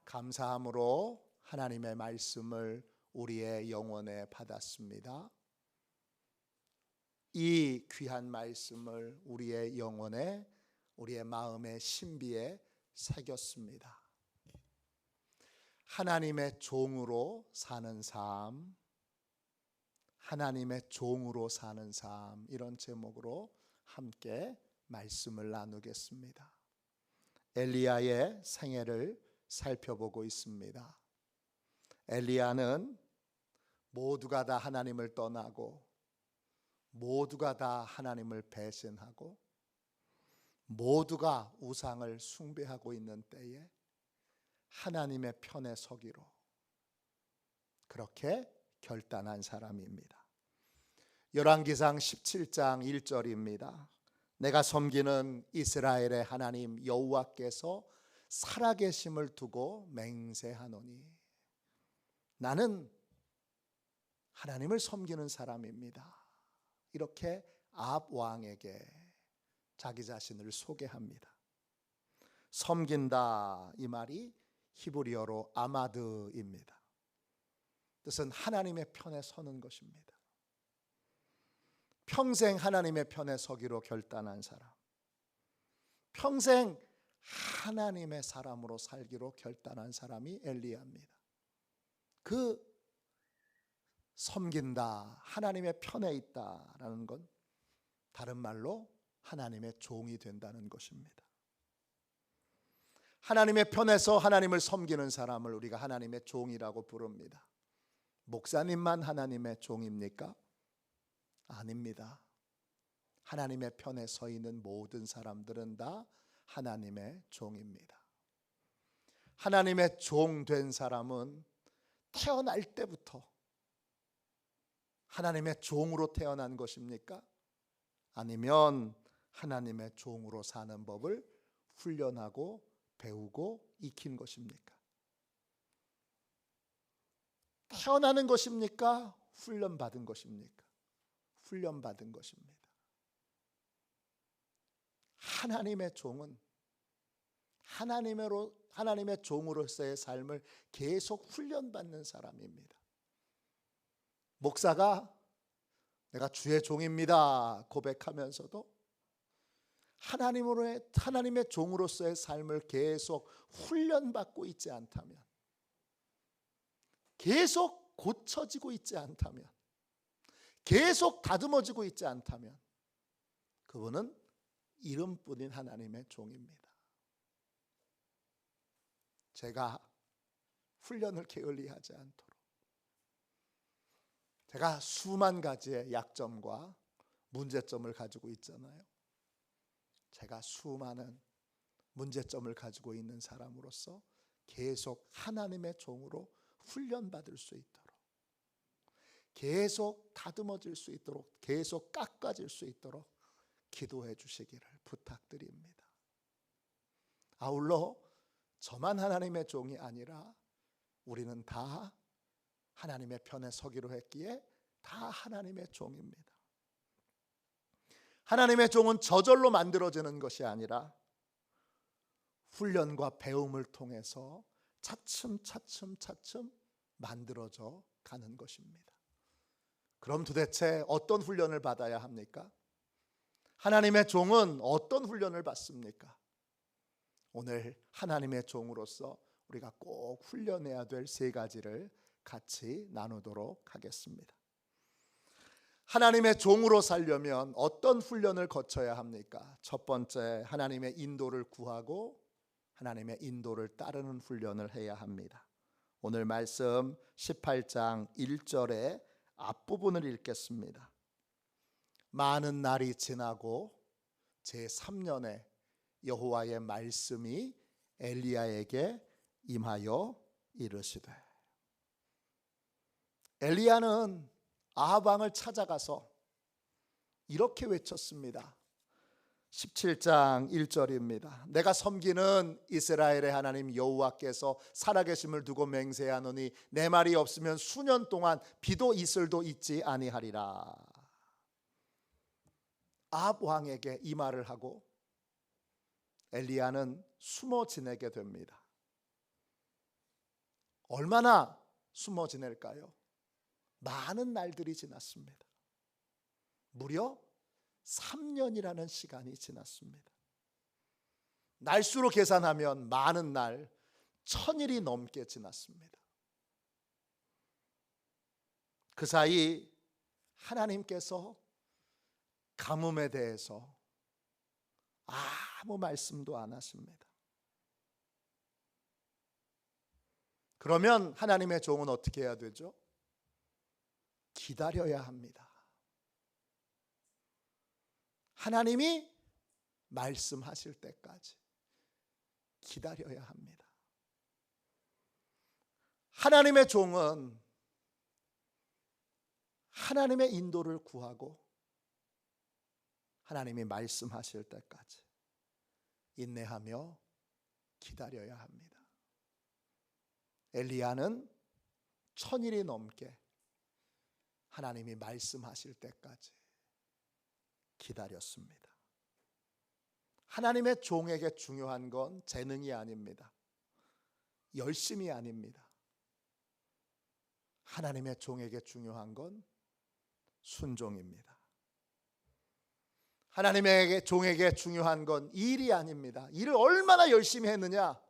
감사함으로 하나님의 말씀을 우리의 영혼에 받았습니다. 이 귀한 말씀을 우리의 영혼에, 우리의 마음의 신비에 새겼습니다. 하나님의 종으로 사는 삶, 하나님의 종으로 사는 삶, 이런 제목으로 함께 말씀을 나누겠습니다. 엘리야의 생애를 살펴보고 있습니다. 엘리야는 모두가 다 하나님을 떠나고 모두가 다 하나님을 배신하고 모두가 우상을 숭배하고 있는 때에 하나님의 편에 서기로 그렇게 결단한 사람입니다. 열왕기상 17장 1절입니다. 내가 섬기는 이스라엘의 하나님 여호와께서 살아계심을 두고 맹세하노니, 나는 하나님을 섬기는 사람입니다. 이렇게 아합 왕에게 자기 자신을 소개합니다. 섬긴다, 이 말이 히브리어로 아마드입니다. 뜻은 하나님의 편에 서는 것입니다. 평생 하나님의 편에 서기로 결단한 사람, 평생 하나님의 사람으로 살기로 결단한 사람이 엘리야입니다. 그 섬긴다, 하나님의 편에 있다라는 건 다른 말로 하나님의 종이 된다는 것입니다. 하나님의 편에서 하나님을 섬기는 사람을 우리가 하나님의 종이라고 부릅니다. 목사님만 하나님의 종입니까? 아닙니다. 하나님의 편에 서 있는 모든 사람들은 다 하나님의 종입니다. 하나님의 종 된 사람은 태어날 때부터 하나님의 종으로 태어난 것입니까? 아니면 하나님의 종으로 사는 법을 훈련하고 배우고 익힌 것입니까? 태어나는 것입니까? 훈련받은 것입니까? 훈련받은 것입니다. 하나님의 종은 하나님의 종으로서의 삶을 계속 훈련받는 사람입니다. 목사가 내가 주의 종입니다 고백하면서도 하나님의 종으로서의 삶을 계속 훈련받고 있지 않다면, 계속 고쳐지고 있지 않다면, 계속 다듬어지고 있지 않다면 그분은 이름뿐인 하나님의 종입니다. 제가 훈련을 게을리하지 않도록, 제가 수만 가지의 약점과 문제점을 가지고 있잖아요. 제가 수많은 문제점을 가지고 있는 사람으로서 계속 하나님의 종으로 훈련받을 수 있도록, 계속 다듬어질 수 있도록, 계속 깎아질 수 있도록 기도해 주시기를 부탁드립니다. 아울러 저만 하나님의 종이 아니라 우리는 다 하나님의 편에 서기로 했기에 다 하나님의 종입니다. 하나님의 종은 저절로 만들어지는 것이 아니라 훈련과 배움을 통해서 차츰 만들어져 가는 것입니다. 그럼 도대체 어떤 훈련을 받아야 합니까? 하나님의 종은 어떤 훈련을 받습니까? 오늘 하나님의 종으로서 우리가 꼭 훈련해야 될 세 가지를 같이 나누도록 하겠습니다. 하나님의 종으로 살려면 어떤 훈련을 거쳐야 합니까? 첫 번째, 하나님의 인도를 구하고 하나님의 인도를 따르는 훈련을 해야 합니다. 오늘 말씀 18장 1절의 앞부분을 읽겠습니다. 많은 날이 지나고 제3년에 여호와의 말씀이 엘리야에게 임하여 이르시되, 엘리야는 아합 왕을 찾아가서 이렇게 외쳤습니다. 17장 1절입니다. 내가 섬기는 이스라엘의 하나님 여호와께서 살아계심을 두고 맹세하노니 내 말이 없으면 수년 동안 비도 이슬도 있지 아니하리라. 아합 왕에게 이 말을 하고 엘리야는 숨어 지내게 됩니다. 얼마나 숨어 지낼까요? 많은 날들이 지났습니다. 무려 3년이라는 시간이 지났습니다. 날수로 계산하면 많은 날 1000일이 넘게 지났습니다. 그 사이 하나님께서 가뭄에 대해서 아무 말씀도 안 하십니다. 그러면 하나님의 종은 어떻게 해야 되죠? 기다려야 합니다. 하나님이 말씀하실 때까지 기다려야 합니다. 하나님의 종은 하나님의 인도를 구하고 하나님이 말씀하실 때까지 인내하며 기다려야 합니다. 엘리야는 1000일이 넘게 하나님이 말씀하실 때까지 기다렸습니다. 하나님의 종에게 중요한 건 재능이 아닙니다. 열심이 아닙니다. 하나님의 종에게 중요한 건 순종입니다. 하나님의 종에게 중요한 건 일이 아닙니다. 일을 얼마나 열심히 했느냐,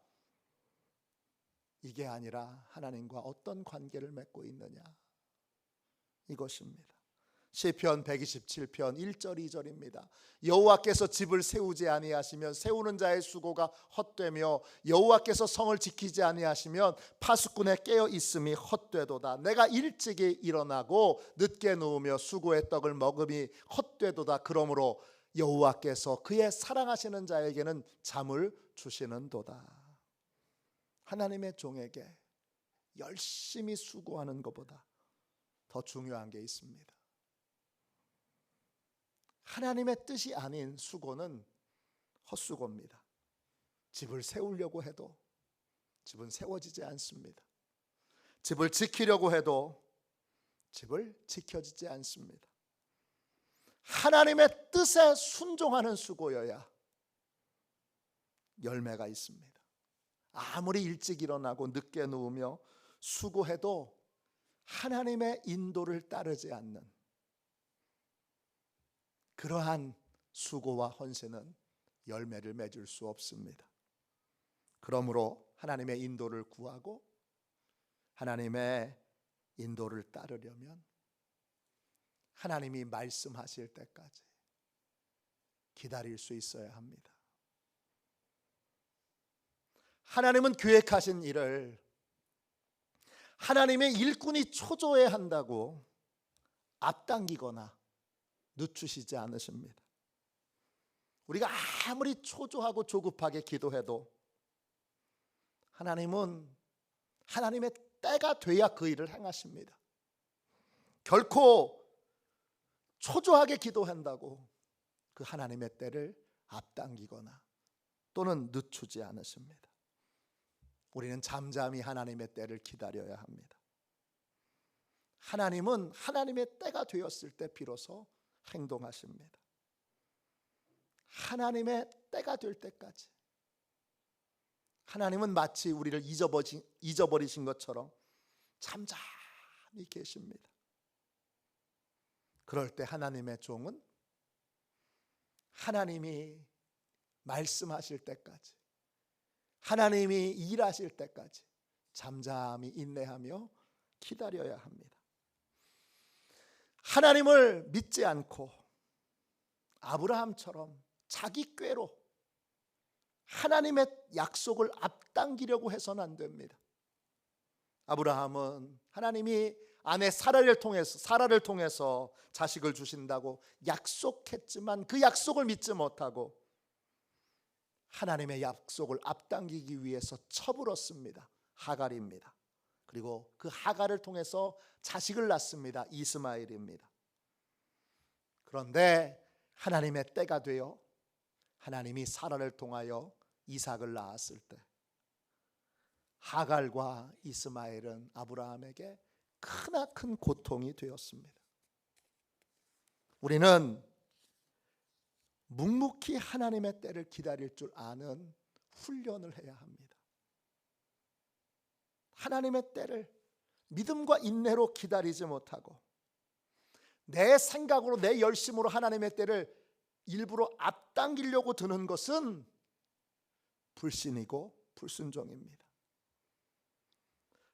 이게 아니라 하나님과 어떤 관계를 맺고 있느냐, 이것입니다. 시편 127편 1절 2절입니다. 여호와께서 집을 세우지 아니하시면 세우는 자의 수고가 헛되며 여호와께서 성을 지키지 아니하시면 파수꾼의 깨어 있음이 헛되도다. 내가 일찍이 일어나고 늦게 누우며 수고의 떡을 먹음이 헛되도다. 그러므로 여호와께서 그의 사랑하시는 자에게는 잠을 주시는도다. 하나님의 종에게 열심히 수고하는 것보다 더 중요한 게 있습니다. 하나님의 뜻이 아닌 수고는 헛수고입니다. 집을 세우려고 해도 집은 세워지지 않습니다. 집을 지키려고 해도 집을 지켜지지 않습니다. 하나님의 뜻에 순종하는 수고여야 열매가 있습니다. 아무리 일찍 일어나고 늦게 누우며 수고해도 하나님의 인도를 따르지 않는 그러한 수고와 헌신은 열매를 맺을 수 없습니다. 그러므로 하나님의 인도를 구하고 하나님의 인도를 따르려면 하나님이 말씀하실 때까지 기다릴 수 있어야 합니다. 하나님은 계획하신 일을 하나님의 일꾼이 초조해 한다고 앞당기거나 늦추시지 않으십니다. 우리가 아무리 초조하고 조급하게 기도해도 하나님은 하나님의 때가 돼야 그 일을 행하십니다. 결코 초조하게 기도한다고 그 하나님의 때를 앞당기거나 또는 늦추지 않으십니다. 우리는 잠잠히 하나님의 때를 기다려야 합니다. 하나님은 하나님의 때가 되었을 때 비로소 행동하십니다. 하나님의 때가 될 때까지 하나님은 마치 우리를 잊어버리신 것처럼 잠잠히 계십니다. 그럴 때 하나님의 종은 하나님이 말씀하실 때까지, 하나님이 일하실 때까지 잠잠히 인내하며 기다려야 합니다. 하나님을 믿지 않고 아브라함처럼 자기 꾀로 하나님의 약속을 앞당기려고 해서는 안 됩니다. 아브라함은 하나님이 아내 사라를 통해서 자식을 주신다고 약속했지만 그 약속을 믿지 못하고 하나님의 약속을 앞당기기 위해서 처불었습니다. 하갈입니다. 그리고 그 하갈을 통해서 자식을 낳습니다. 이스마엘입니다. 그런데 하나님의 때가 되어 하나님이 사라를 통하여 이삭을 낳았을 때 하갈과 이스마엘은 아브라함에게 크나큰 고통이 되었습니다. 우리는 묵묵히 하나님의 때를 기다릴 줄 아는 훈련을 해야 합니다. 하나님의 때를 믿음과 인내로 기다리지 못하고 내 생각으로 내 열심으로 하나님의 때를 일부러 앞당기려고 드는 것은 불신이고 불순종입니다.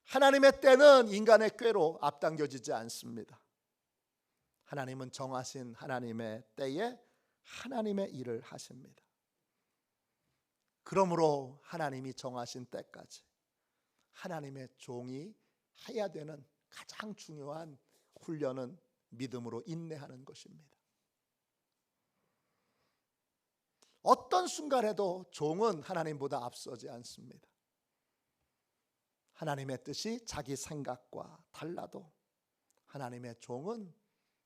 하나님의 때는 인간의 꾀로 앞당겨지지 않습니다. 하나님은 정하신 하나님의 때에 하나님의 일을 하십니다. 그러므로 하나님이 정하신 때까지 하나님의 종이 해야 되는 가장 중요한 훈련은 믿음으로 인내하는 것입니다. 어떤 순간에도 종은 하나님보다 앞서지 않습니다. 하나님의 뜻이 자기 생각과 달라도 하나님의 종은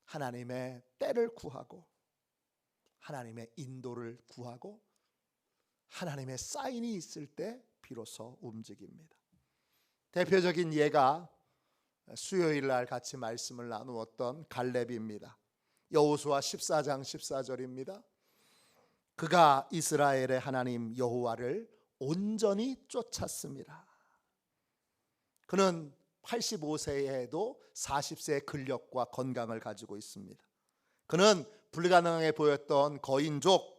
하나님의 때를 구하고 하나님의 인도를 구하고 하나님의 사인이 있을 때 비로소 움직입니다. 대표적인 예가 수요일 날 같이 말씀을 나누었던 갈렙입니다. 여호수아 14장 14절입니다. 그가 이스라엘의 하나님 여호와를 온전히 쫓았습니다. 그는 85세에도 40세의 근력과 건강을 가지고 있습니다. 그는 불가능해 보였던 거인족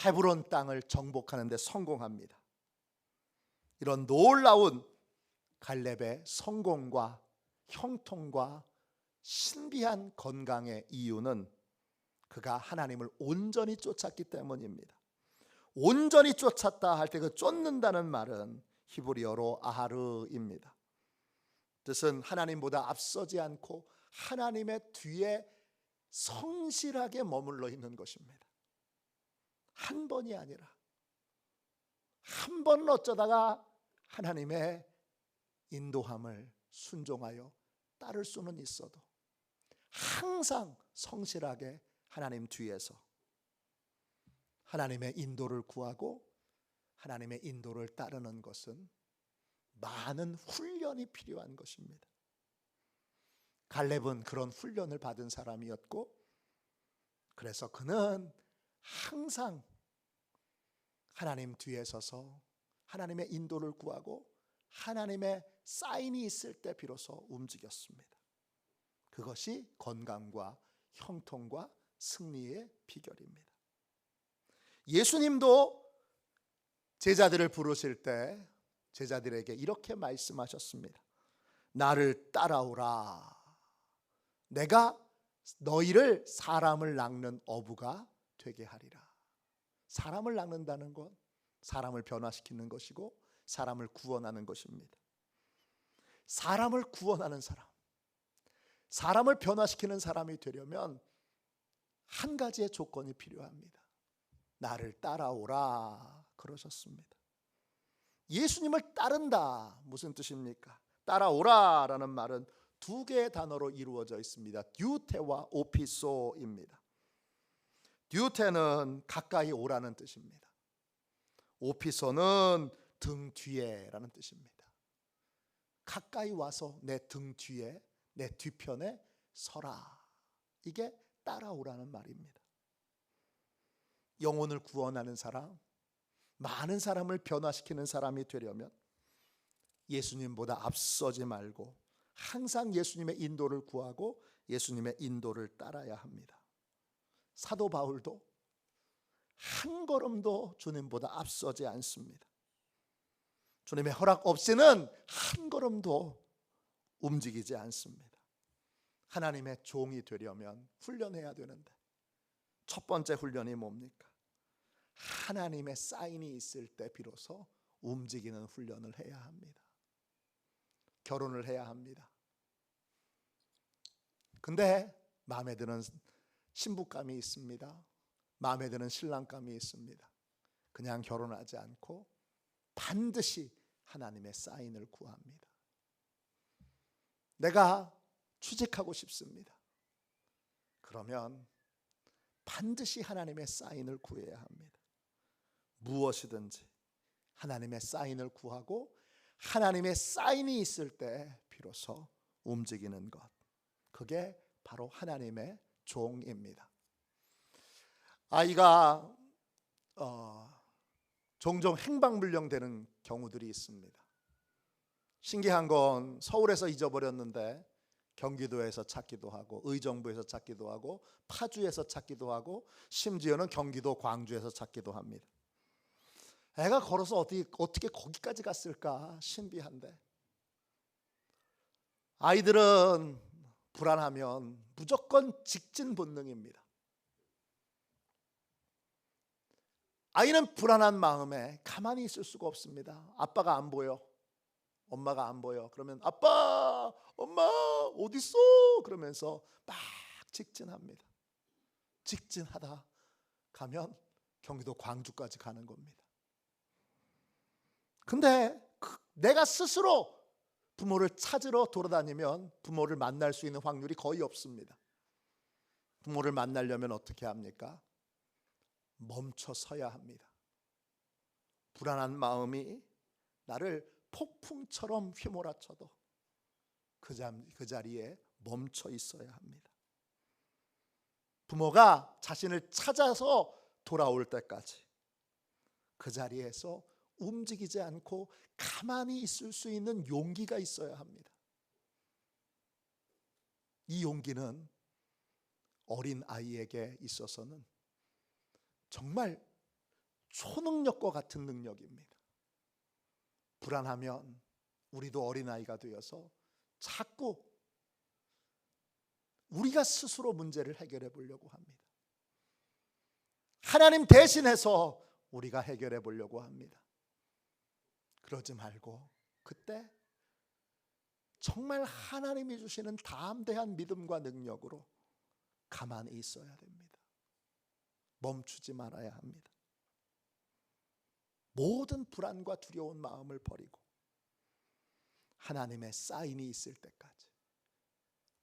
헤브론 땅을 정복하는 데 성공합니다. 이런 놀라운 갈렙의 성공과 형통과 신비한 건강의 이유는 그가 하나님을 온전히 쫓았기 때문입니다. 온전히 쫓았다 할 때 그 쫓는다는 말은 히브리어로 아하르입니다. 뜻은 하나님보다 앞서지 않고 하나님의 뒤에 성실하게 머물러 있는 것입니다. 한 번이 아니라 한 번은 어쩌다가 하나님의 인도함을 순종하여 따를 수는 있어도 항상 성실하게 하나님 뒤에서 하나님의 인도를 구하고 하나님의 인도를 따르는 것은 많은 훈련이 필요한 것입니다. 갈렙은 그런 훈련을 받은 사람이었고 그래서 그는 항상 하나님 뒤에 서서 하나님의 인도를 구하고 하나님의 사인이 있을 때 비로소 움직였습니다. 그것이 건강과 형통과 승리의 비결입니다. 예수님도 제자들을 부르실 때 제자들에게 이렇게 말씀하셨습니다. 나를 따라오라. 내가 너희를 사람을 낚는 어부가 되게 하리라. 사람을 낚는다는 건 사람을 변화시키는 것이고 사람을 구원하는 것입니다. 사람을 구원하는 사람, 사람을 변화시키는 사람이 되려면 한 가지의 조건이 필요합니다. 나를 따라오라 그러셨습니다. 예수님을 따른다 무슨 뜻입니까? 따라오라라는 말은 두 개의 단어로 이루어져 있습니다. 듀테와 오피소입니다. 듀테는 가까이 오라는 뜻입니다. 오피소는 등 뒤에라는 뜻입니다. 가까이 와서 내 등 뒤에 내 뒤편에 서라. 이게 따라오라는 말입니다. 영혼을 구원하는 사람, 많은 사람을 변화시키는 사람이 되려면 예수님보다 앞서지 말고 항상 예수님의 인도를 구하고 예수님의 인도를 따라야 합니다. 사도 바울도 한 걸음도 주님보다 앞서지 않습니다. 주님의 허락 없이는 한 걸음도 움직이지 않습니다. 하나님의 종이 되려면 훈련해야 되는데 첫 번째 훈련이 뭡니까? 하나님의 사인이 있을 때 비로소 움직이는 훈련을 해야 합니다. 결혼을 해야 합니다. 근데 마음에 드는 신부감이 있습니다. 마음에 드는 신랑감이 있습니다. 그냥 결혼하지 않고 반드시 하나님의 사인을 구합니다. 내가 취직하고 싶습니다. 그러면 반드시 하나님의 사인을 구해야 합니다. 무엇이든지 하나님의 사인을 구하고 하나님의 사인이 있을 때 비로소 움직이는 것, 그게 바로 하나님의 종입니다. 아이가 종종 행방불명되는 경우들이 있습니다. 신기한 건 서울에서 잊어버렸는데 경기도에서 찾기도 하고 의정부에서 찾기도 하고 파주에서 찾기도 하고 심지어는 경기도 광주에서 찾기도 합니다. 애가 걸어서 어떻게 거기까지 갔을까 신비한데, 아이들은 불안하면 무조건 직진 본능입니다. 아이는 불안한 마음에 가만히 있을 수가 없습니다. 아빠가 안 보여, 엄마가 안 보여. 그러면 아빠, 엄마 어디 있어? 그러면서 막 직진합니다. 직진하다 가면 경기도 광주까지 가는 겁니다. 근데 내가 스스로 부모를 찾으러 돌아다니면 부모를 만날 수 있는 확률이 거의 없습니다. 부모를 만나려면 어떻게 합니까? 멈춰 서야 합니다. 불안한 마음이 나를 폭풍처럼 휘몰아쳐도 그 자리에 멈춰 있어야 합니다. 부모가 자신을 찾아서 돌아올 때까지 그 자리에서 움직이지 않고 가만히 있을 수 있는 용기가 있어야 합니다. 이 용기는 어린 아이에게 있어서는 정말 초능력과 같은 능력입니다. 불안하면 우리도 어린아이가 되어서 자꾸 우리가 스스로 문제를 해결해 보려고 합니다. 하나님 대신해서 우리가 해결해 보려고 합니다. 그러지 말고 그때 정말 하나님이 주시는 담대한 믿음과 능력으로 가만히 있어야 됩니다. 멈추지 말아야 합니다. 모든 불안과 두려운 마음을 버리고 하나님의 사인이 있을 때까지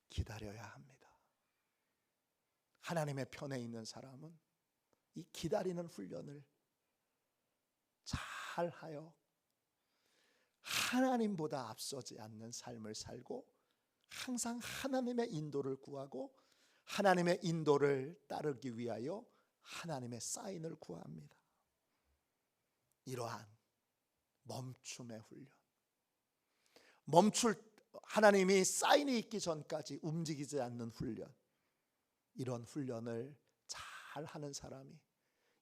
기다려야 합니다. 하나님의 편에 있는 사람은 이 기다리는 훈련을 잘하여 하나님보다 앞서지 않는 삶을 살고 항상 하나님의 인도를 구하고 하나님의 인도를 따르기 위하여 하나님의 사인을 구합니다. 이러한 멈춤의 훈련, 하나님이 사인이 있기 전까지 움직이지 않는 훈련, 이런 훈련을 잘 하는 사람이,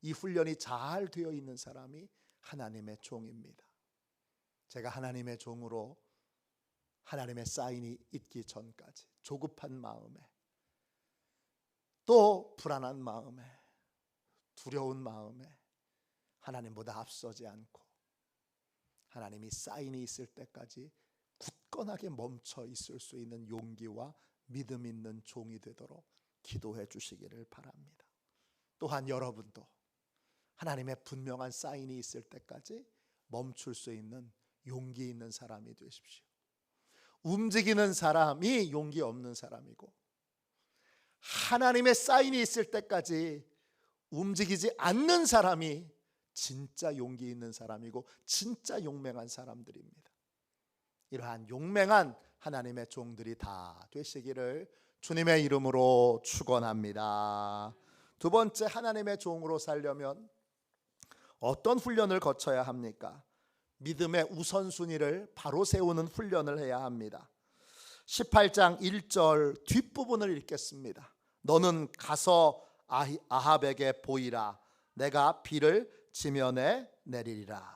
이 훈련이 잘 되어 있는 사람이 하나님의 종입니다. 제가 하나님의 종으로 하나님의 사인이 있기 전까지 조급한 마음에, 또 불안한 마음에, 두려운 마음에 하나님보다 앞서지 않고 하나님이 사인이 있을 때까지 굳건하게 멈춰 있을 수 있는 용기와 믿음 있는 종이 되도록 기도해 주시기를 바랍니다. 또한 여러분도 하나님의 분명한 사인이 있을 때까지 멈출 수 있는 용기 있는 사람이 되십시오. 움직이는 사람이 용기 없는 사람이고, 하나님의 사인이 있을 때까지 움직이지 않는 사람이 진짜 용기 있는 사람이고 진짜 용맹한 사람들입니다. 이러한 용맹한 하나님의 종들이 다 되시기를 주님의 이름으로 축원합니다. 두 번째, 하나님의 종으로 살려면 어떤 훈련을 거쳐야 합니까? 믿음의 우선순위를 바로 세우는 훈련을 해야 합니다. 18장 1절 뒷부분을 읽겠습니다. 너는 가서 아합에게 보이라. 내가 비를 지면에 내리리라.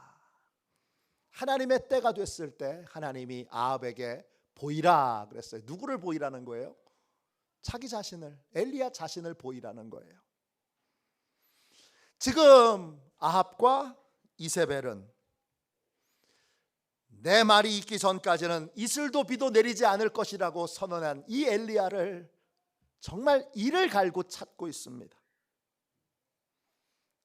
하나님의 때가 됐을 때 하나님이 아합에게 보이라 그랬어요. 누구를 보이라는 거예요? 자기 자신을, 엘리야 자신을 보이라는 거예요. 지금 아합과 이세벨은 내 말이 있기 전까지는 이슬도 비도 내리지 않을 것이라고 선언한 이 엘리야를 정말 이를 갈고 찾고 있습니다.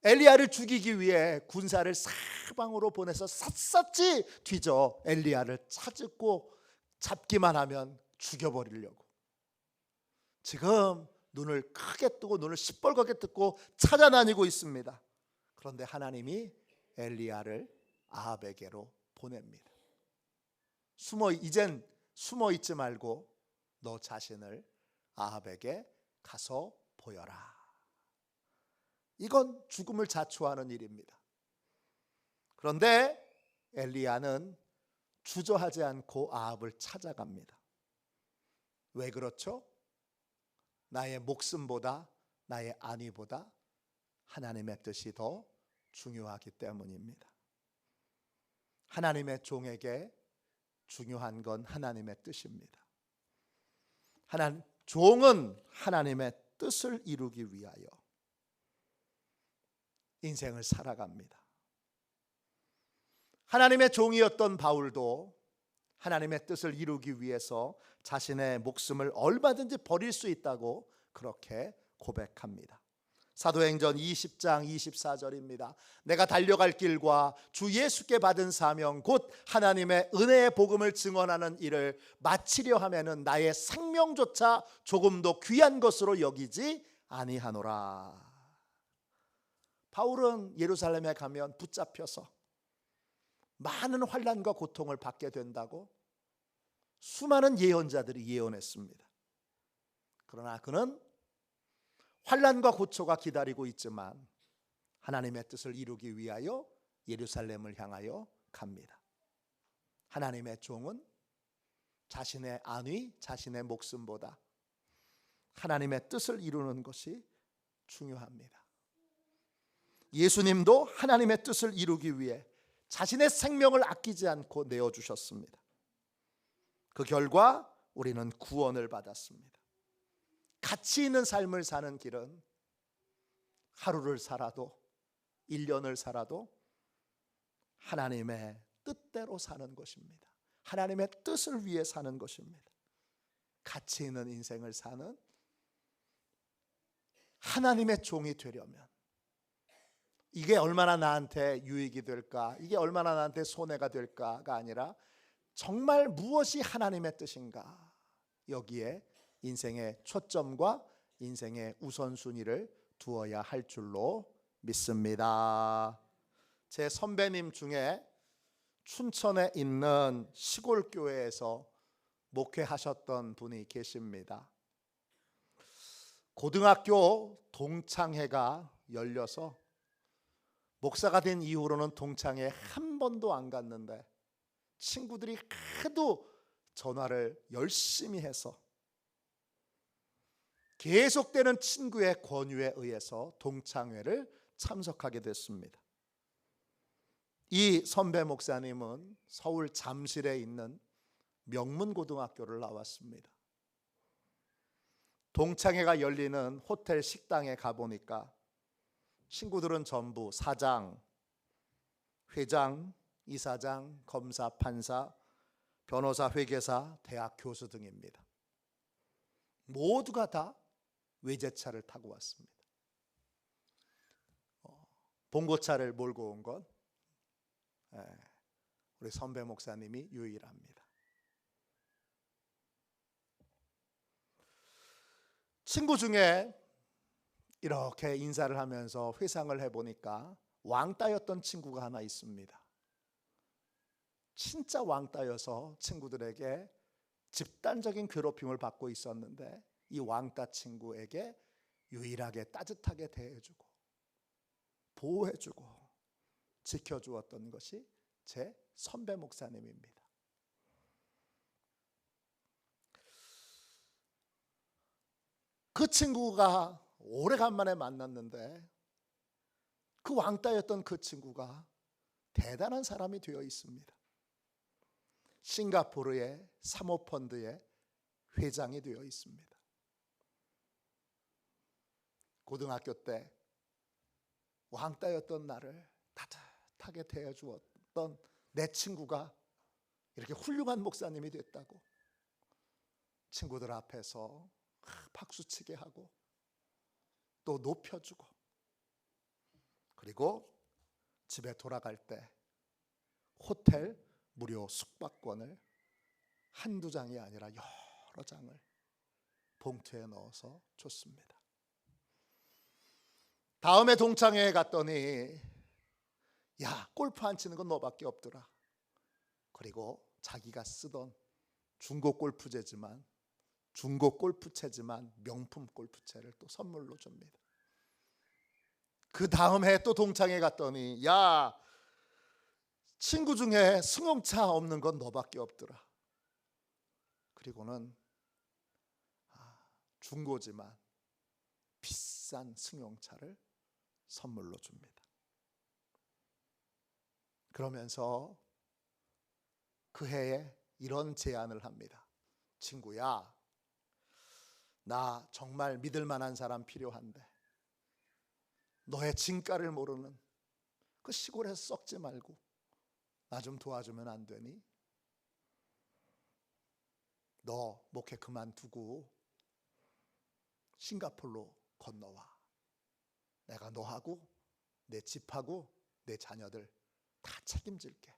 엘리야를 죽이기 위해 군사를 사방으로 보내서 샅샅이 뒤져 엘리야를 찾고 잡기만 하면 죽여버리려고 지금 눈을 크게 뜨고 눈을 시뻘겋게 뜨고 찾아다니고 있습니다. 그런데 하나님이 엘리야를 아합에게로 보냅니다. 이젠 숨어 있지 말고 너 자신을 아합에게 가서 보여라. 이건 죽음을 자초하는 일입니다. 그런데 엘리야는 주저하지 않고 아합을 찾아갑니다. 왜 그렇죠? 나의 목숨보다 나의 안위보다 하나님의 뜻이 더 중요하기 때문입니다. 하나님의 종에게 중요한 건 하나님의 뜻입니다. 종은 하나님의 뜻을 이루기 위하여 인생을 살아갑니다. 하나님의 종이었던 바울도 하나님의 뜻을 이루기 위해서 자신의 목숨을 얼마든지 버릴 수 있다고 그렇게 고백합니다. 사도행전 20장 24절입니다. 내가 달려갈 길과 주 예수께 받은 사명 곧 하나님의 은혜의 복음을 증언하는 일을 마치려 하면은 나의 생명조차 조금도 귀한 것으로 여기지 아니하노라. 바울은 예루살렘에 가면 붙잡혀서 많은 환난과 고통을 받게 된다고 수많은 예언자들이 예언했습니다. 그러나 그는 환난과 고초가 기다리고 있지만 하나님의 뜻을 이루기 위하여 예루살렘을 향하여 갑니다. 하나님의 종은 자신의 안위, 자신의 목숨보다 하나님의 뜻을 이루는 것이 중요합니다. 예수님도 하나님의 뜻을 이루기 위해 자신의 생명을 아끼지 않고 내어주셨습니다. 그 결과 우리는 구원을 받았습니다. 가치 있는 삶을 사는 길은 하루를 살아도 1년을 살아도 하나님의 뜻대로 사는 것입니다. 하나님의 뜻을 위해 사는 것입니다. 가치 있는 인생을 사는 하나님의 종이 되려면 이게 얼마나 나한테 유익이 될까, 이게 얼마나 나한테 손해가 될까가 아니라 정말 무엇이 하나님의 뜻인가, 여기에 인생의 초점과 인생의 우선순위를 두어야 할 줄로 믿습니다. 제 선배님 중에 춘천에 있는 시골 교회에서 목회하셨던 분이 계십니다. 고등학교 동창회가 열려서 목사가 된 이후로는 동창회 한 번도 안 갔는데 친구들이 하도 전화를 열심히 해서 계속되는 친구의 권유에 의해서 동창회를 참석하게 됐습니다. 이 선배 목사님은 서울 잠실에 있는 명문고등학교를 나왔습니다. 동창회가 열리는 호텔 식당에 가보니까 친구들은 전부 사장, 회장, 이사장, 검사, 판사, 변호사, 회계사, 대학 교수 등입니다. 모두가 다 외제차를 타고 왔습니다. 봉고차를 몰고 온 건 우리 선배 목사님이 유일합니다. 친구 중에 이렇게 인사를 하면서 회상을 해보니까 왕따였던 친구가 하나 있습니다. 진짜 왕따여서 친구들에게 집단적인 괴롭힘을 받고 있었는데 이 왕따 친구에게 유일하게 따뜻하게 대해주고 보호해주고 지켜주었던 것이 제 선배 목사님입니다. 그 친구가 오래간만에 만났는데 그 왕따였던 그 친구가 대단한 사람이 되어 있습니다. 싱가포르의 사모펀드의 회장이 되어 있습니다. 고등학교 때 왕따였던 나를 따뜻하게 대해주었던 내 친구가 이렇게 훌륭한 목사님이 됐다고 친구들 앞에서 박수치게 하고 또 높여주고, 그리고 집에 돌아갈 때 호텔 무료 숙박권을 한두 장이 아니라 여러 장을 봉투에 넣어서 줬습니다. 다음에 동창회에 갔더니 야, 골프 안 치는 건 너밖에 없더라. 그리고 자기가 쓰던 중고 골프채지만 명품 골프채를 또 선물로 줍니다. 그 다음 해 또 동창회 갔더니 야, 친구 중에 승용차 없는 건 너밖에 없더라. 그리고는 중고지만 비싼 승용차를 선물로 줍니다. 그러면서 그 해에 이런 제안을 합니다. 친구야, 나 정말 믿을 만한 사람 필요한데 너의 진가를 모르는 그 시골에서 썩지 말고 나 좀 도와주면 안 되니? 너 목회 그만두고 싱가포르로 건너와. 내가 너하고 내 집하고 내 자녀들 다 책임질게.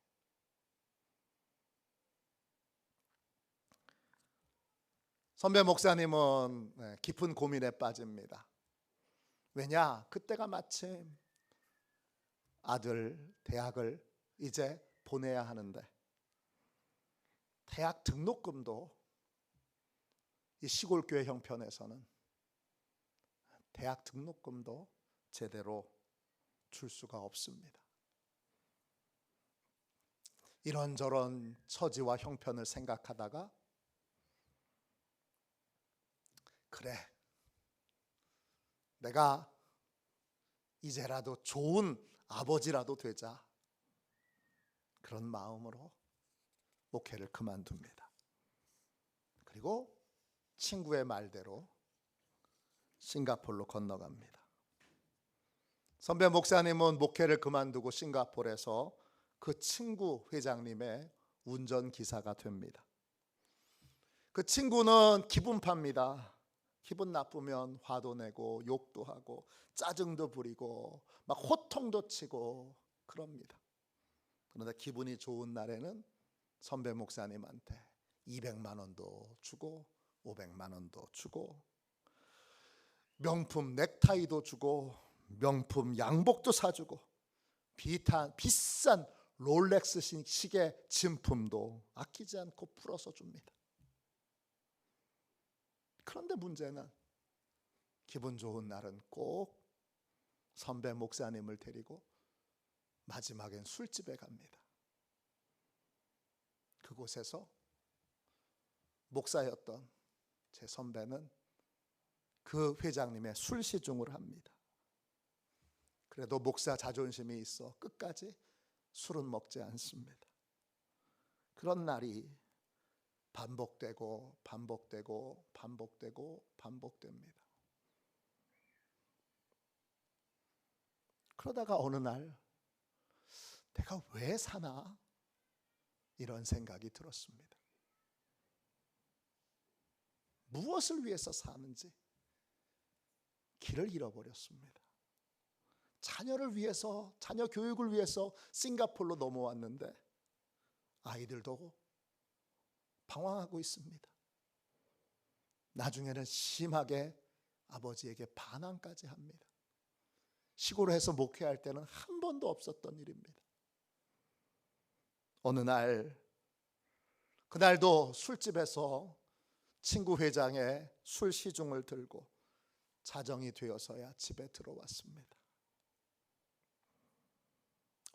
선배 목사님은 깊은 고민에 빠집니다. 왜냐? 그때가 마침 아들 대학을 이제 보내야 하는데 대학 등록금도 이 시골교회 형편에서는 대학 등록금도 제대로 줄 수가 없습니다. 이런저런 처지와 형편을 생각하다가 그래, 내가 이제라도 좋은 아버지라도 되자, 그런 마음으로 목회를 그만둡니다. 그리고 친구의 말대로 싱가포르로 건너갑니다. 선배 목사님은 목회를 그만두고 싱가포르에서 그 친구 회장님의 운전기사가 됩니다. 그 친구는 기분파입니다. 기분 나쁘면 화도 내고 욕도 하고 짜증도 부리고 막 호통도 치고 그럽니다. 그런데 기분이 좋은 날에는 선배 목사님한테 200만 원도 주고 500만 원도 주고 명품 넥타이도 주고 명품 양복도 사주고 비싼 롤렉스 시계 진품도 아끼지 않고 풀어서 줍니다. 그런데 문제는 기분 좋은 날은 꼭 선배 목사님을 데리고 마지막엔 술집에 갑니다. 그곳에서 목사였던 제 선배는 그 회장님의 술 시중을 합니다. 그래도 목사 자존심이 있어 끝까지 술은 먹지 않습니다. 그런 날이 반복되고 반복되고 반복되고 반복됩니다. 그러다가 어느 날 내가 왜 사나? 이런 생각이 들었습니다. 무엇을 위해서 사는지 길을 잃어버렸습니다. 자녀를 위해서, 자녀 교육을 위해서 싱가포르로 넘어왔는데 아이들도 방황하고 있습니다. 나중에는 심하게 아버지에게 반항까지 합니다. 시골에서 목회할 때는 한 번도 없었던 일입니다. 어느 날, 그날도 술집에서 친구 회장의 술 시중을 들고 자정이 되어서야 집에 들어왔습니다.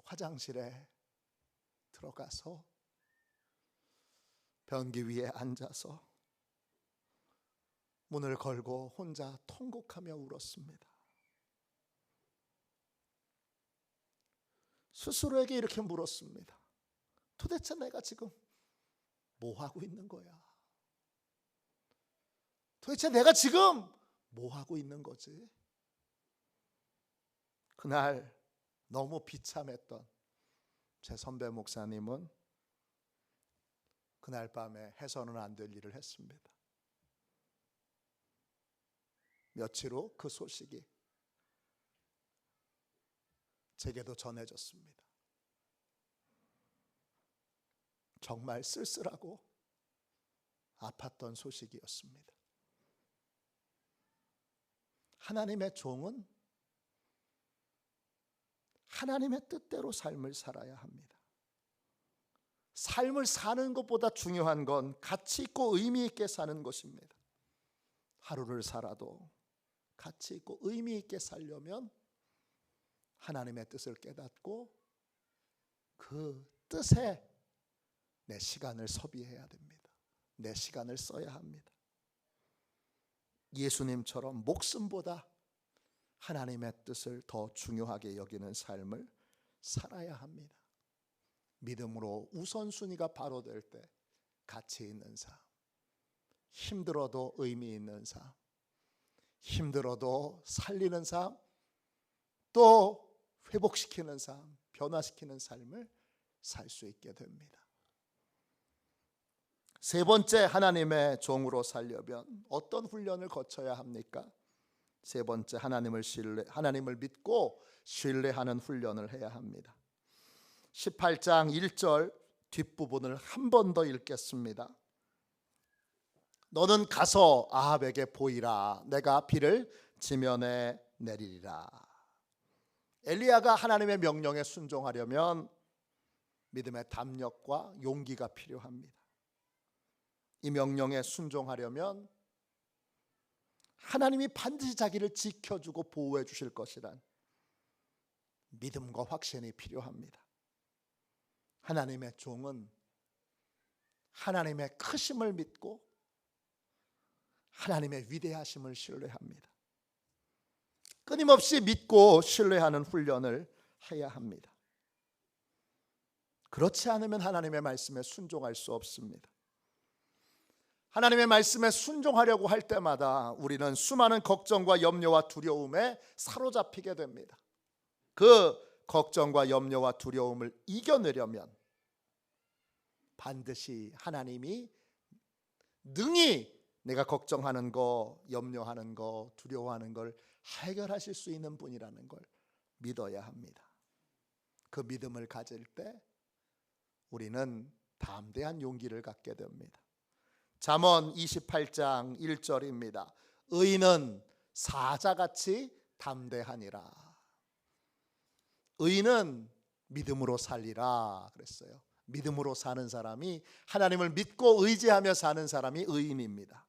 화장실에 들어가서 변기 위에 앉아서 문을 걸고 혼자 통곡하며 울었습니다. 스스로에게 이렇게 물었습니다. 도대체 내가 지금 뭐 하고 있는 거야? 도대체 내가 지금 뭐 하고 있는 거지? 그날 너무 비참했던 제 선배 목사님은 그날 밤에 해서는 안 될 일을 했습니다. 며칠 후 그 소식이 제게도 전해졌습니다. 정말 쓸쓸하고 아팠던 소식이었습니다. 하나님의 종은 하나님의 뜻대로 삶을 살아야 합니다. 삶을 사는 것보다 중요한 건 가치 있고 의미 있게 사는 것입니다. 하루를 살아도 가치 있고 의미 있게 살려면 하나님의 뜻을 깨닫고 그 뜻에 내 시간을 소비해야 됩니다. 내 시간을 써야 합니다. 예수님처럼 목숨보다 하나님의 뜻을 더 중요하게 여기는 삶을 살아야 합니다. 믿음으로 우선순위가 바로 될 때 가치 있는 삶, 힘들어도 의미 있는 삶, 힘들어도 살리는 삶, 또 회복시키는 삶, 변화시키는 삶을 살 수 있게 됩니다. 세 번째, 하나님의 종으로 살려면 어떤 훈련을 거쳐야 합니까? 세 번째, 하나님을 믿고 신뢰하는 훈련을 해야 합니다. 18장 1절 뒷부분을 한 번 더 읽겠습니다. 너는 가서 아합에게 보이라. 내가 비를 지면에 내리리라. 엘리야가 하나님의 명령에 순종하려면 믿음의 담력과 용기가 필요합니다. 이 명령에 순종하려면 하나님이 반드시 자기를 지켜주고 보호해 주실 것이란 믿음과 확신이 필요합니다. 하나님의 종은 하나님의 크심을 믿고 하나님의 위대하심을 신뢰합니다. 끊임없이 믿고 신뢰하는 훈련을 해야 합니다. 그렇지 않으면 하나님의 말씀에 순종할 수 없습니다. 하나님의 말씀에 순종하려고 할 때마다 우리는 수많은 걱정과 염려와 두려움에 사로잡히게 됩니다. 그 걱정과 염려와 두려움을 이겨내려면 반드시 하나님이 능히 내가 걱정하는 거, 염려하는 거, 두려워하는 걸 해결하실 수 있는 분이라는 걸 믿어야 합니다. 그 믿음을 가질 때 우리는 담대한 용기를 갖게 됩니다. 잠언 28장 1절입니다. 의인은 사자같이 담대하니라. 의인은 믿음으로 살리라 그랬어요. 믿음으로 사는 사람이, 하나님을 믿고 의지하며 사는 사람이 의인입니다.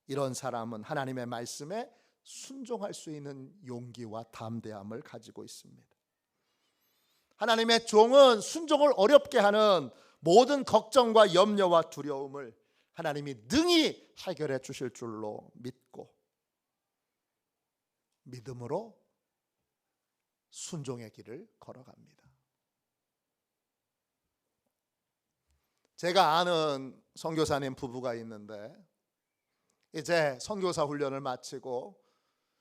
이런 사람은 하나님의 말씀에 순종할 수 있는 용기와 담대함을 가지고 있습니다. 하나님의 종은 순종을 어렵게 하는 모든 걱정과 염려와 두려움을 하나님이 능히 해결해 주실 줄로 믿고 믿음으로 순종의 길을 걸어갑니다. 제가 아는 선교사님 부부가 있는데 이제 선교사 훈련을 마치고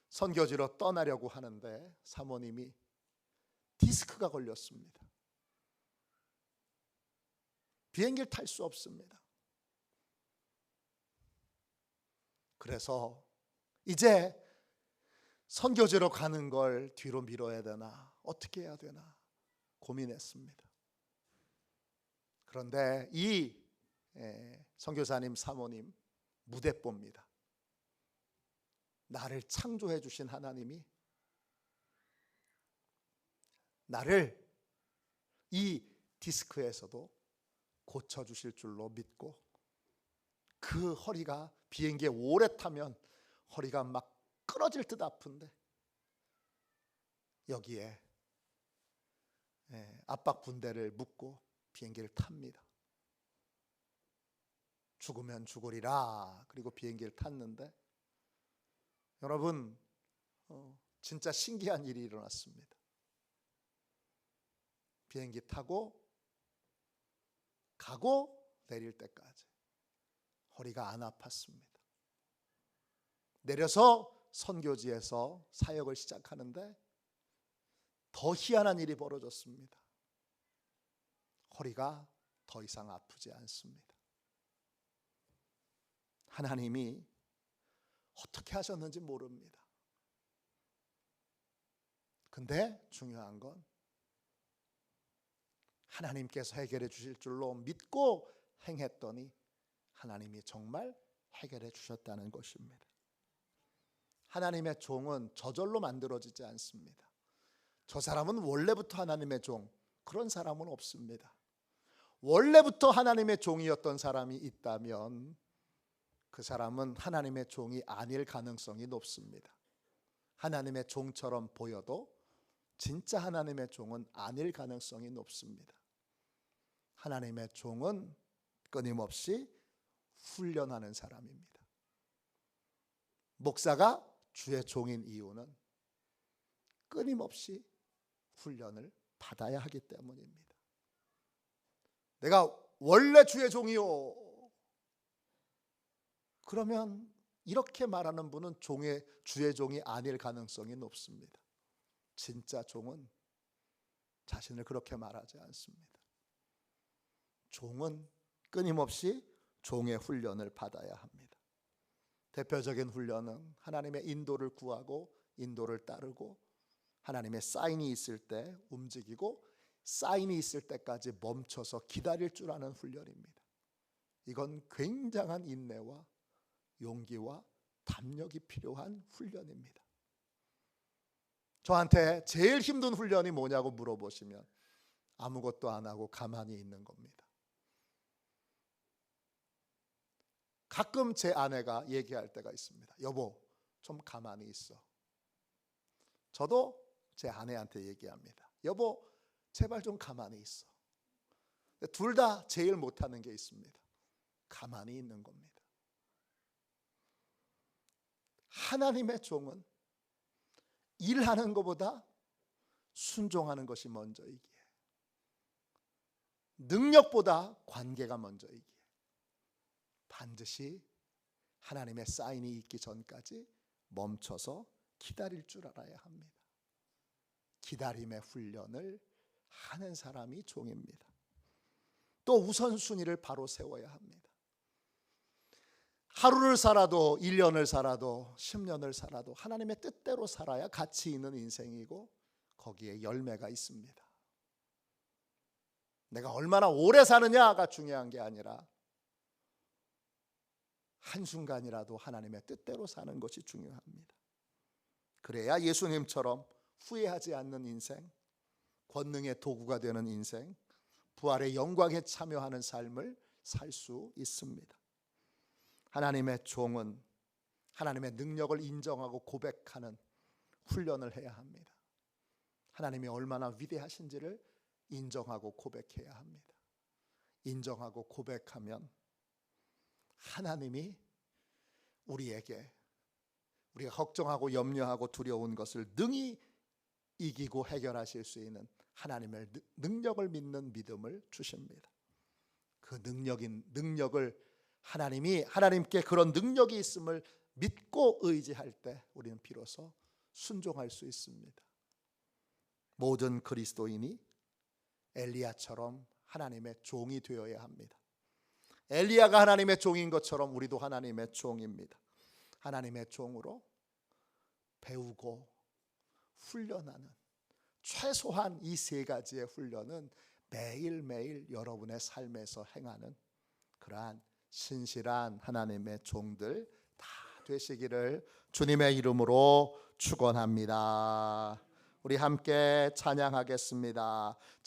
선교지로 떠나려고 하는데 사모님이 디스크가 걸렸습니다. 비행기를 탈 수 없습니다. 그래서 이제 선교지로 가는 걸 뒤로 미뤄야 되나, 어떻게 해야 되나 고민했습니다. 그런데 이 선교사님 사모님 무대뽀입니다. 나를 창조해 주신 하나님이 나를 이 디스크에서도 고쳐주실 줄로 믿고, 그 허리가 비행기에 오래 타면 허리가 막 끊어질 듯 아픈데 여기에 압박 분대를 묶고 비행기를 탑니다. 죽으면 죽으리라. 그리고 비행기를 탔는데 여러분, 진짜 신기한 일이 일어났습니다. 비행기 타고 가고 내릴 때까지 허리가 안 아팠습니다. 내려서 선교지에서 사역을 시작하는데 더 희한한 일이 벌어졌습니다. 허리가 더 이상 아프지 않습니다. 하나님이 어떻게 하셨는지 모릅니다. 근데 중요한 건 하나님께서 해결해 주실 줄로 믿고 행했더니 하나님이 정말 해결해 주셨다는 것입니다. 하나님의 종은 저절로 만들어지지 않습니다. 저 사람은 원래부터 하나님의 종, 그런 사람은 없습니다. 원래부터 하나님의 종이었던 사람이 있다면 그 사람은 하나님의 종이 아닐 가능성이 높습니다. 하나님의 종처럼 보여도 진짜 하나님의 종은 아닐 가능성이 높습니다. 하나님의 종은 끊임없이 훈련하는 사람입니다. 목사가 주의 종인 이유는 끊임없이 훈련을 받아야 하기 때문입니다. 내가 원래 주의 종이요, 그러면 이렇게 말하는 분은 주의 종이 아닐 가능성이 높습니다. 진짜 종은 자신을 그렇게 말하지 않습니다. 종은 끊임없이 종의 훈련을 받아야 합니다. 대표적인 훈련은 하나님의 인도를 구하고 인도를 따르고 하나님의 사인이 있을 때 움직이고 사인이 있을 때까지 멈춰서 기다릴 줄 아는 훈련입니다. 이건 굉장한 인내와 용기와 담력이 필요한 훈련입니다. 저한테 제일 힘든 훈련이 뭐냐고 물어보시면 아무것도 안 하고 가만히 있는 겁니다. 가끔 제 아내가 얘기할 때가 있습니다. 여보, 좀 가만히 있어. 저도 제 아내한테 얘기합니다. 여보, 제발 좀 가만히 있어. 둘 다 제일 못하는 게 있습니다. 가만히 있는 겁니다. 하나님의 종은 일하는 것보다 순종하는 것이 먼저이기에, 능력보다 관계가 먼저이기에 반드시 하나님의 사인이 있기 전까지 멈춰서 기다릴 줄 알아야 합니다. 기다림의 훈련을 하는 사람이 종입니다. 또 우선순위를 바로 세워야 합니다. 하루를 살아도 1년을 살아도 10년을 살아도 하나님의 뜻대로 살아야 가치 있는 인생이고 거기에 열매가 있습니다. 내가 얼마나 오래 사느냐가 중요한 게 아니라 한순간이라도 하나님의 뜻대로 사는 것이 중요합니다. 그래야 예수님처럼 후회하지 않는 인생, 권능의 도구가 되는 인생, 부활의 영광에 참여하는 삶을 살 수 있습니다. 하나님의 종은 하나님의 능력을 인정하고 고백하는 훈련을 해야 합니다. 하나님이 얼마나 위대하신지를 인정하고 고백해야 합니다. 인정하고 고백하면 하나님이 우리에게 우리가 걱정하고 염려하고 두려운 것을 능히 이기고 해결하실 수 있는 하나님의 능력을 믿는 믿음을 주십니다. 그 능력을 하나님께 그런 능력이 있음을 믿고 의지할 때 우리는 비로소 순종할 수 있습니다. 모든 그리스도인이 엘리야처럼 하나님의 종이 되어야 합니다. 엘리야가 하나님의 종인 것처럼 우리도 하나님의 종입니다. 하나님의 종으로 배우고 훈련하는 최소한 이 세 가지의 훈련은 매일매일 여러분의 삶에서 행하는 그러한 신실한 하나님의 종들 다 되시기를 주님의 이름으로 축원합니다. 우리 함께 찬양하겠습니다.